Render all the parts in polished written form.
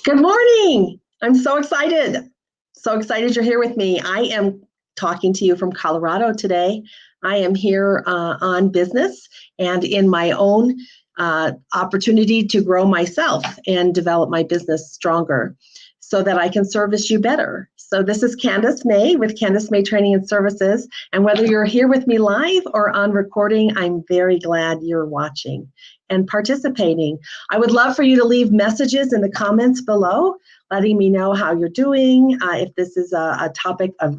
Good morning. I'm so excited. So excited you're here with me. I am talking to you from Colorado today. I am here on business and in my own opportunity to grow myself and develop my business stronger so that I can service you better. So this is Candace Mae with Candace Mae Training and Services. And whether you're here with me live or on recording, I'm very glad you're watching and participating. I would love for you to leave messages in the comments below, letting me know how you're doing, if this is a topic of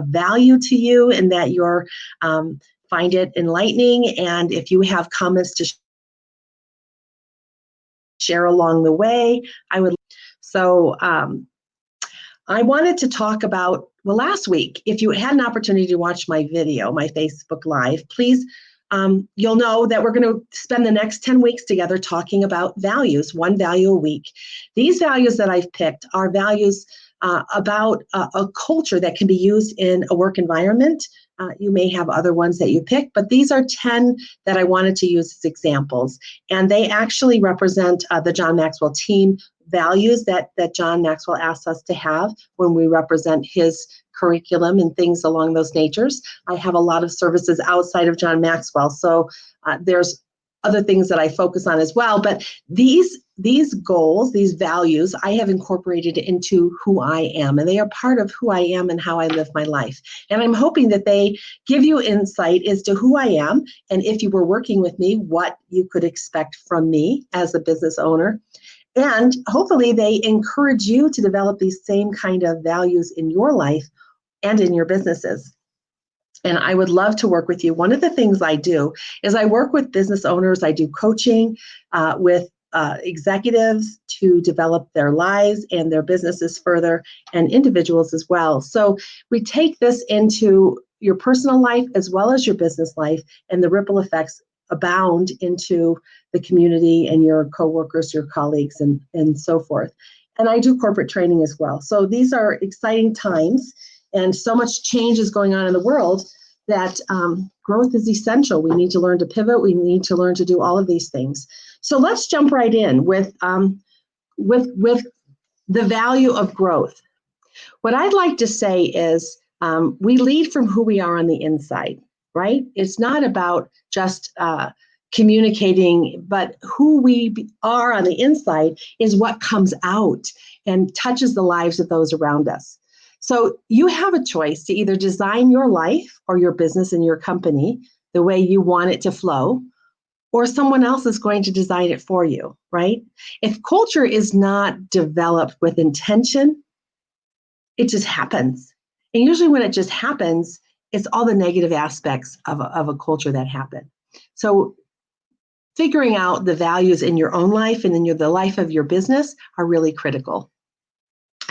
value to you and that you're find it enlightening, and if you have comments to share along the way, I would. So I wanted to talk about, well, last week, if you had an opportunity to watch my video, my Facebook Live, please, you'll know that we're going to spend the next 10 weeks together talking about values, one value a week. These values that I've picked are values about a culture that can be used in a work environment. You may have other ones that you pick, but these are 10 that I wanted to use as examples. And they actually represent the John Maxwell team values that John Maxwell asks us to have when we represent his curriculum and things along those natures. I have a lot of services outside of John Maxwell, so there's other things that I focus on as well. But these goals, these values, I have incorporated into who I am, and they are part of who I am and how I live my life. And I'm hoping that they give you insight as to who I am, and if you were working with me, what you could expect from me as a business owner. And hopefully they encourage you to develop these same kind of values in your life and in your businesses. And I would love to work with you. One of the things I do is I work with business owners. I do coaching with executives to develop their lives and their businesses further, and individuals as well. So we take this into your personal life as well as your business life, and the ripple effects abound into the community and your coworkers, your colleagues, and so forth. And I do corporate training as well. So these are exciting times, and so much change is going on in the world that growth is essential. We need to learn to pivot. We need to learn to do all of these things. So let's jump right in with the value of growth. What I'd like to say is we lead from who we are on the inside, right? It's not about just communicating, but who we are on the inside is what comes out and touches the lives of those around us. So you have a choice to either design your life or your business and your company the way you want it to flow, or someone else is going to design it for you, right? If culture is not developed with intention, it just happens. And usually when it just happens, it's all the negative aspects of a culture that happen. So figuring out the values in your own life and in the life of your business are really critical.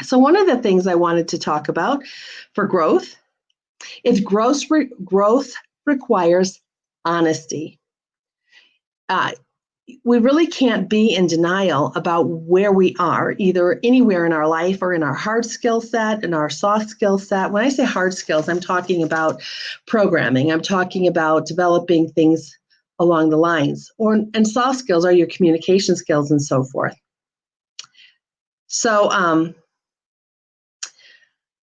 So one of the things I wanted to talk about for growth is growth requires honesty. We really can't be in denial about where we are, either anywhere in our life or in our hard skill set and our soft skill set. When I say hard skills, I'm talking about programming. I'm talking about developing things along the lines. And soft skills are your communication skills and so forth. So,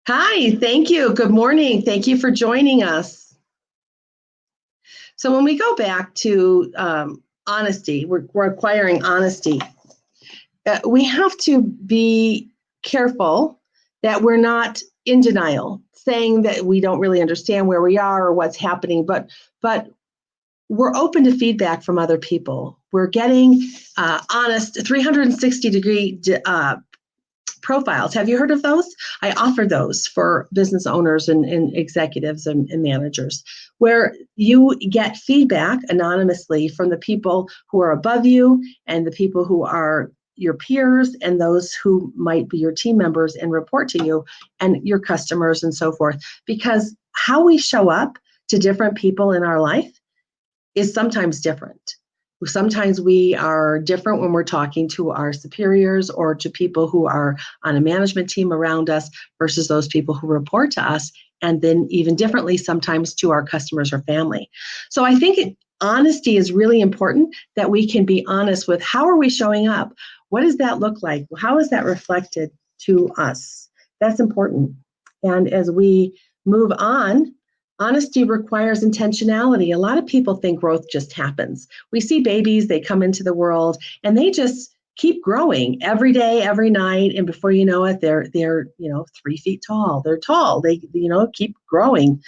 hi, thank you. Good morning. Thank you for joining us. So when we go back to honesty, we're acquiring honesty. We have to be careful that we're not in denial, saying that we don't really understand where we are or what's happening, but we're open to feedback from other people. We're getting honest 360-degree profiles. Have you heard of those? I offer those for business owners and executives and managers, where you get feedback anonymously from the people who are above you and the people who are your peers and those who might be your team members and report to you and your customers and so forth. Because how we show up to different people in our life is sometimes different. Sometimes we are different when we're talking to our superiors or to people who are on a management team around us versus those people who report to us, and then even differently sometimes to our customers or family. So I think honesty is really important, that we can be honest with how are we showing up? What does that look like? How is that reflected to us? That's important. And as we move on, honesty requires intentionality. A lot of people think growth just happens. We see babies, they come into the world, and they just keep growing every day, every night, and before you know it, they're 3 feet tall. They're tall. They keep growing.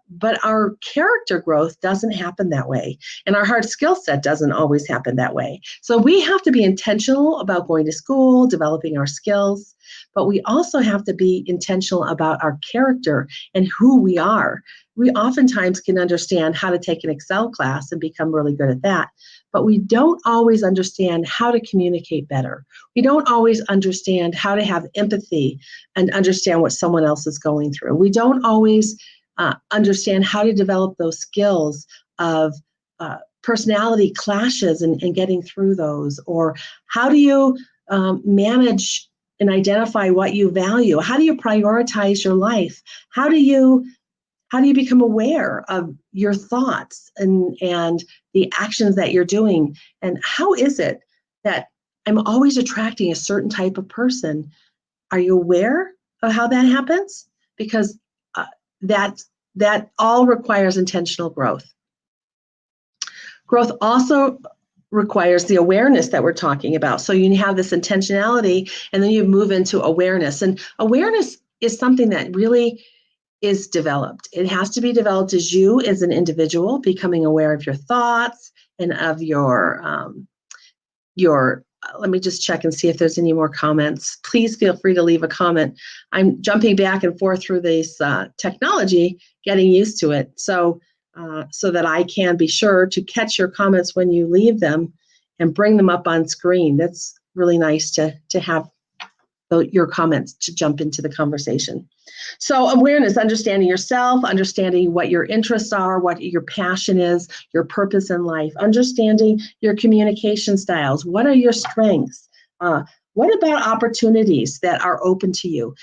But our character growth doesn't happen that way, and our hard skill set doesn't always happen that way. So we have to be intentional about going to school, developing our skills, but we also have to be intentional about our character and who we are. We oftentimes can understand how to take an Excel class and become really good at that, but we don't always understand how to communicate better. We don't always understand how to have empathy and understand what someone else is going through. We don't always understand how to develop those skills of personality clashes and getting through those, or how do you manage and identify what you value? How do you prioritize your life? How do you become aware of your thoughts and the actions that you're doing? And how is it that I'm always attracting a certain type of person? Are you aware of how that happens? Because that all requires intentional growth. Growth also requires the awareness that we're talking about. So you have this intentionality, and then you move into awareness. And awareness is something that really is developed. It has to be developed as you, as an individual, becoming aware of your thoughts and of your let me just check and see if there's any more comments. Please feel free to leave a comment. I'm jumping back and forth through this technology, getting used to it. So that I can be sure to catch your comments when you leave them and bring them up on screen. That's really nice to have your comments to jump into the conversation. So awareness, understanding yourself, understanding what your interests are, what your passion is, your purpose in life, understanding your communication styles. What are your strengths? What about opportunities that are open to you?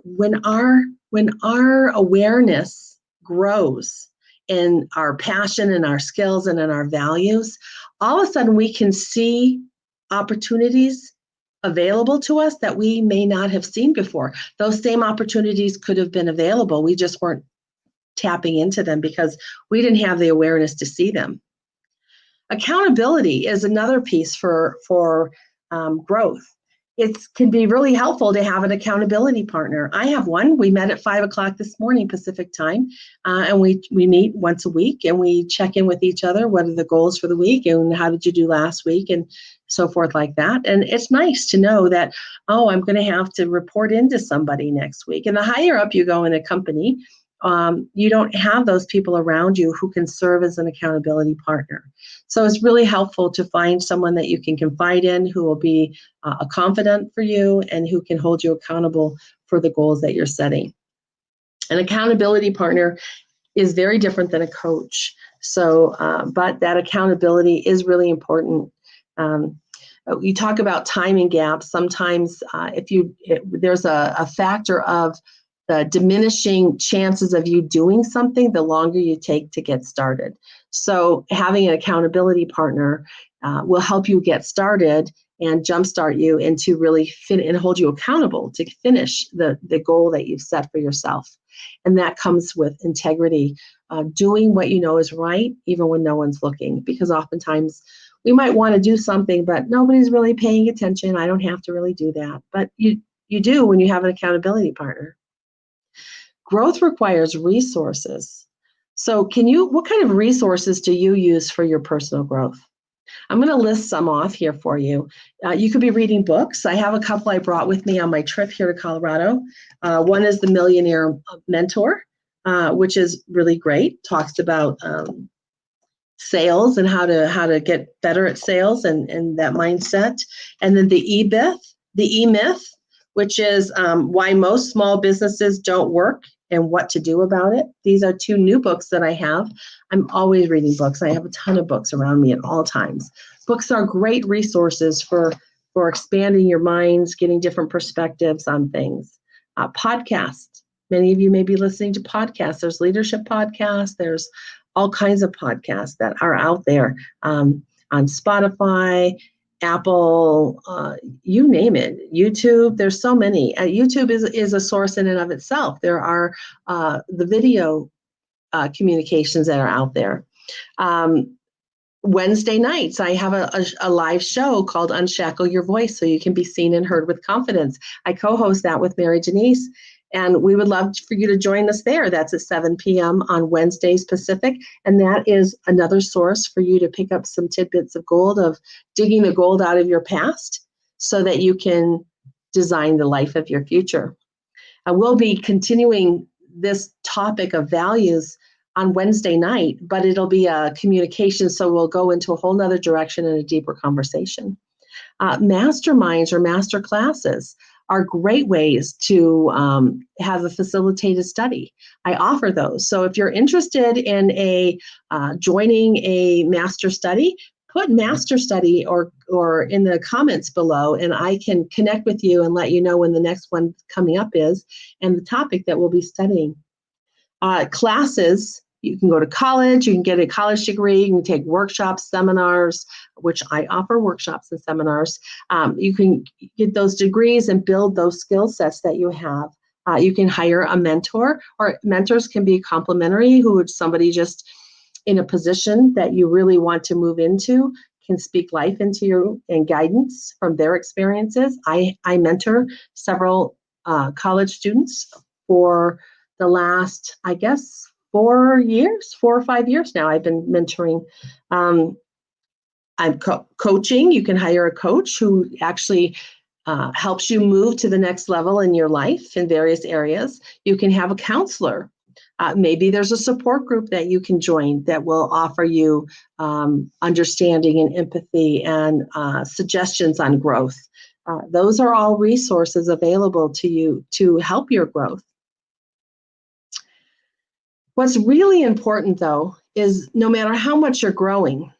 When our awareness grows in our passion and our skills and in our values, all of a sudden we can see opportunities available to us that we may not have seen before. Those same opportunities could have been available. We just weren't tapping into them because we didn't have the awareness to see them. Accountability is another piece for growth. It can be really helpful to have an accountability partner. I have one. We met at 5 o'clock this morning Pacific time, and we meet once a week, and we check in with each other. What are the goals for the week, and how did you do last week, and so forth like that. And it's nice to know that, I'm going to have to report into somebody next week. And the higher up you go in a company, you don't have those people around you who can serve as an accountability partner. So it's really helpful to find someone that you can confide in, who will be a confidant for you and who can hold you accountable for the goals that you're setting. An accountability partner is very different than a coach. So, but that accountability is really important. You talk about timing gaps. Sometimes there's a factor of the diminishing chances of you doing something the longer you take to get started. So having an accountability partner will help you get started and jumpstart you into really and hold you accountable to finish the goal that you've set for yourself. And that comes with integrity, doing what you know is right, even when no one's looking, because oftentimes we might want to do something, but nobody's really paying attention. I don't have to really do that. But you do when you have an accountability partner. Growth requires resources. So what kind of resources do you use for your personal growth? I'm going to list some off here for you. You could be reading books. I have a couple I brought with me on my trip here to Colorado. One is The Millionaire Mentor, which is really great. Talks about sales and how to get better at sales and that mindset. And then the E-Myth, which is why most small businesses don't work and what to do about it. These are two new books that I have. I'm always reading books. I have a ton of books around me at all times. Books are great resources for expanding your minds, getting different perspectives on things. Podcasts. Many of you may be listening to podcasts. There's leadership podcasts. There's all kinds of podcasts that are out there on Spotify. Apple, you name it, YouTube. There's so many. YouTube is a source in and of itself. There are the video communications that are out there. Wednesday nights, I have a live show called Unshackle Your Voice so you can be seen and heard with confidence. I co-host that with Mary Janice, and we would love for you to join us there. That's at 7 p.m. on Wednesdays Pacific, and that is another source for you to pick up some tidbits of gold, of digging the gold out of your past so that you can design the life of your future. We'll be continuing this topic of values on Wednesday night, but it'll be a communication, so we'll go into a whole nother direction and a deeper conversation. Masterminds or master classes are great ways to have a facilitated study. I offer those. So if you're interested in joining a master study, put master study or in the comments below, and I can connect with you and let you know when the next one coming up is and the topic that we'll be studying. Classes, you can go to college, you can get a college degree, you can take workshops, seminars, which I offer workshops and seminars. You can get those degrees and build those skill sets that you have. You can hire a mentor, or mentors can be complimentary, who somebody just in a position that you really want to move into can speak life into you and guidance from their experiences. I mentor several college students for the last, I guess, 4 or 5 years now. I've been mentoring. I'm coaching. You can hire a coach who actually helps you move to the next level in your life in various areas. You can have a counselor. Maybe there's a support group that you can join that will offer you understanding and empathy and suggestions on growth. Those are all resources available to you to help your growth. What's really important, though, is no matter how much you're growing,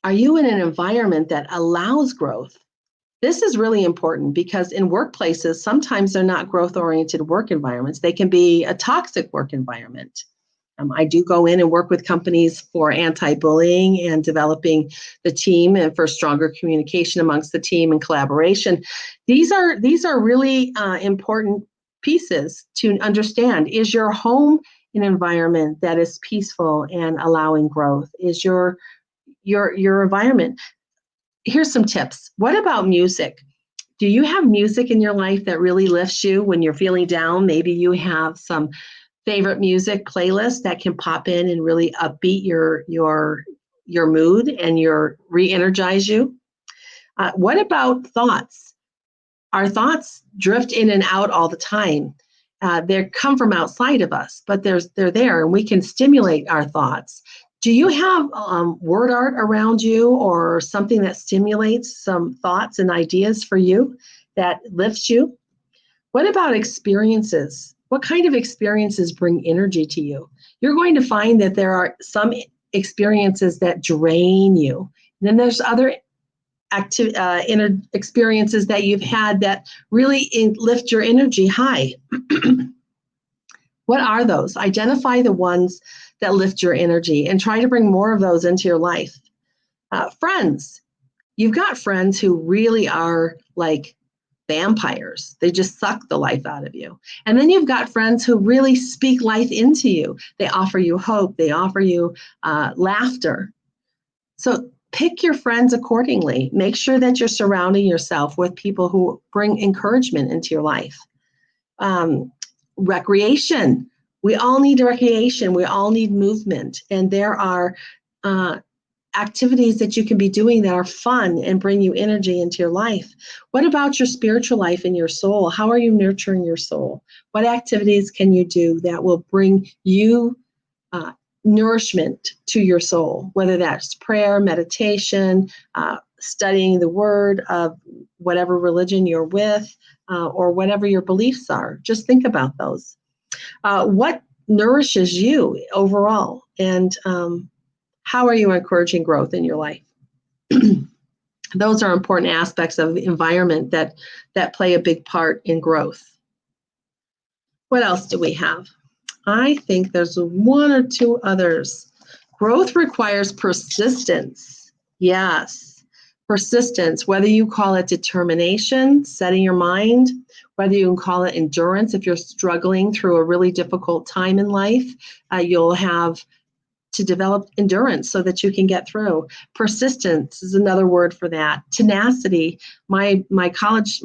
are you in an environment that allows growth? This is really important because in workplaces, sometimes they're not growth-oriented work environments. They can be a toxic work environment. I do go in and work with companies for anti-bullying and developing the team and for stronger communication amongst the team and collaboration. These are really important pieces to understand. Is your home an environment that is peaceful and allowing growth? Is your environment? Here's some tips. What about music? Do you have music in your life that really lifts you when you're feeling down? Maybe you have some favorite music playlists that can pop in and really upbeat your mood and re-energize you. What about thoughts? Our thoughts drift in and out all the time. They come from outside of us, but they're there, and we can stimulate our thoughts. Do you have word art around you or something that stimulates some thoughts and ideas for you that lifts you? What about experiences? What kind of experiences bring energy to you? You're going to find that there are some experiences that drain you. And then there's other experiences that you've had that really lift your energy high. What are those? Identify the ones that lift your energy and try to bring more of those into your life. Friends. You've got friends who really are like vampires. They just suck the life out of you. And then you've got friends who really speak life into you. They offer you hope. They offer you laughter. So pick your friends accordingly. Make sure that you're surrounding yourself with people who bring encouragement into your life. Recreation. We all need recreation. We all need movement. And there are activities that you can be doing that are fun and bring you energy into your life. What about your spiritual life and your soul? How are you nurturing your soul? What activities can you do that will bring you nourishment to your soul, whether that's prayer, meditation, studying the word of whatever religion you're with, or whatever your beliefs are? Just think about those. What nourishes you overall? And how are you encouraging growth in your life? Those are important aspects of the environment that play a big part in growth. What else do we have? I think there's one or two others. Growth requires persistence. Yes. Persistence, whether you call it determination, setting your mind, whether you can call it endurance. If you're struggling through a really difficult time in life, you'll have to develop endurance so that you can get through. Persistence is another word for that. Tenacity. My college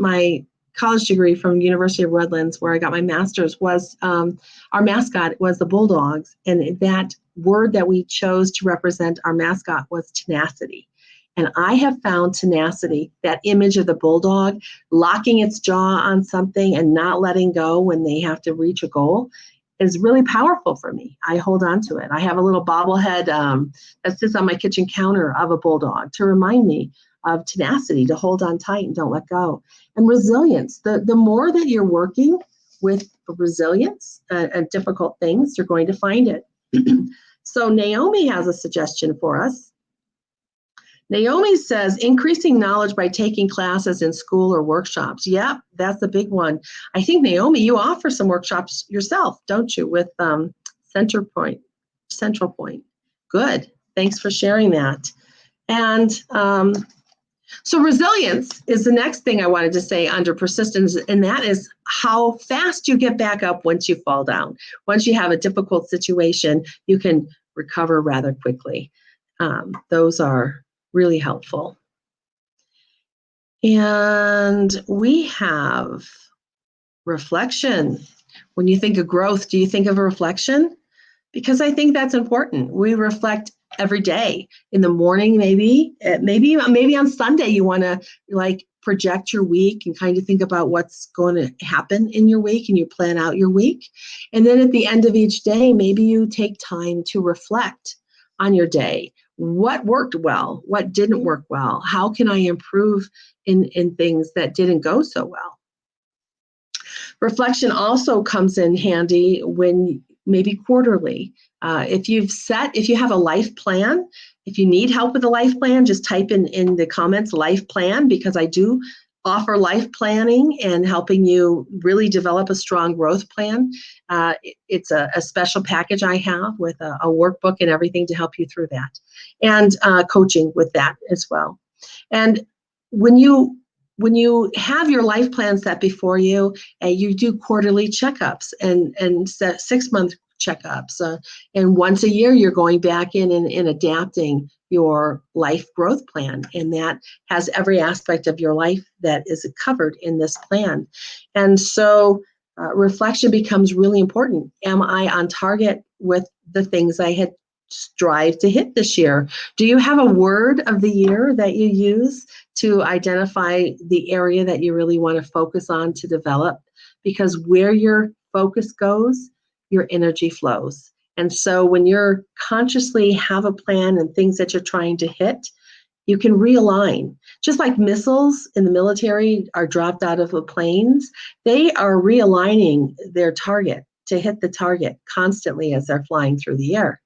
degree from University of Redlands, where I got my master's, was our mascot was the Bulldogs, and that word that we chose to represent our mascot was tenacity. And I have found tenacity, that image of the bulldog locking its jaw on something and not letting go when they have to reach a goal, is really powerful for me. I hold on to it. I have a little bobblehead that sits on my kitchen counter of a bulldog to remind me of tenacity, to hold on tight and don't let go. And resilience. The more that you're working with resilience and difficult things, you're going to find it. So Naomi has a suggestion for us. Naomi says, increasing knowledge by taking classes in school or workshops. Yep, that's a big one. I think, Naomi, you offer some workshops yourself, don't you, with Central Point. Good. Thanks for sharing that. And so resilience is the next thing I wanted to say under persistence, and that is how fast you get back up once you fall down. Once you have a difficult situation, you can recover rather quickly. Those are really helpful. And we have reflection. When you think of growth, do you think of a reflection? Because I think that's important. We reflect every day. In the morning, maybe on Sunday, you want to project your week and kind of think about what's going to happen in your week, and you plan out your week. And then at the end of each day, maybe you take time to reflect on your day. What worked well? What didn't work well? How can I improve in things that didn't go so well? Reflection also comes in handy when maybe quarterly. If you have a life plan, if you need help with a life plan, just type in the comments life plan, because I do offer life planning and helping you really develop a strong growth plan. It's a special package I have with a workbook and everything to help you through that, and coaching with that as well. And when you have your life plan set before you, you do quarterly checkups and 6-month checkups. And once a year, you're going back in and adapting your life growth plan. And that has every aspect of your life that is covered in this plan. And so reflection becomes really important. Am I on target with the things I had strive to hit this year? Do you have a word of the year that you use to identify the area that you really want to focus on to develop? Because where your focus goes, your energy flows. And so when you're consciously have a plan and things that you're trying to hit, you can realign. Just like missiles in the military are dropped out of the planes, they are realigning their target to hit the target constantly as they're flying through the air.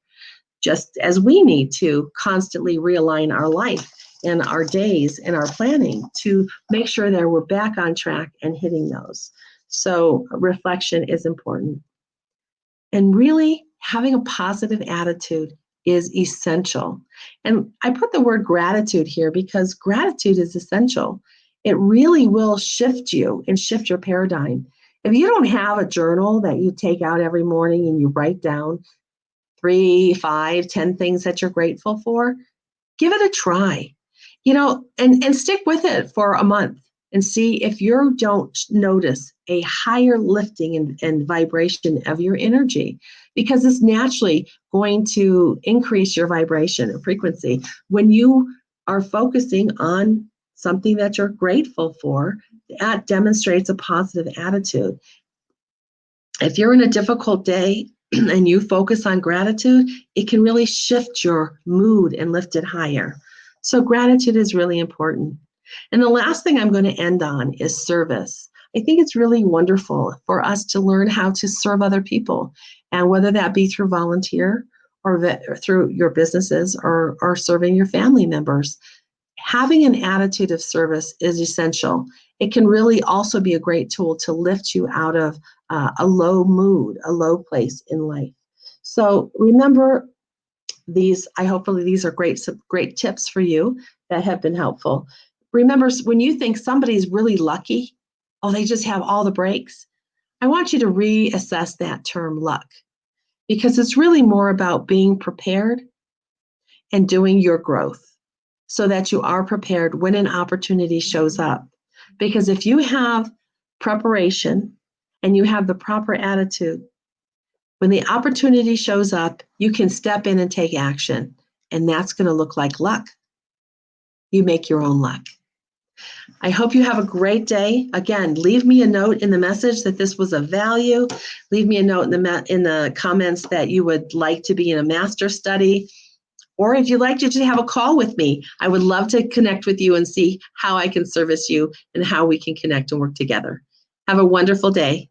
Just as we need to constantly realign our life and our days and our planning to make sure that we're back on track and hitting those. So reflection is important. And really having a positive attitude is essential. And I put the word gratitude here because gratitude is essential. It really will shift you and shift your paradigm. If you don't have a journal that you take out every morning and you write down 3, 5, 10 things that you're grateful for, give it a try, and stick with it for a month and see if you don't notice a higher lifting and vibration of your energy, because it's naturally going to increase your vibration and frequency. When you are focusing on something that you're grateful for, that demonstrates a positive attitude. If you're in a difficult day and you focus on gratitude, it can really shift your mood and lift it higher. So gratitude is really important. And the last thing I'm going to end on is service. I think it's really wonderful for us to learn how to serve other people, and whether that be through volunteer or through your businesses or serving your family members. Having an attitude of service is essential. It can really also be a great tool to lift you out of a low mood, a low place in life. So remember, hopefully these are great tips for you that have been helpful. Remember, when you think somebody's really lucky, oh, they just have all the breaks, I want you to reassess that term luck, because it's really more about being prepared and doing your growth so that you are prepared when an opportunity shows up. Because if you have preparation and you have the proper attitude, when the opportunity shows up, you can step in and take action, and that's going to look like luck. You make your own luck. I hope you have a great day. Again, leave me a note in the message that this was of value. Leave me a note in the comments that you would like to be in a master study, or if you'd like to just have a call with me. I would love to connect with you and see how I can service you and how we can connect and work together. Have a wonderful day.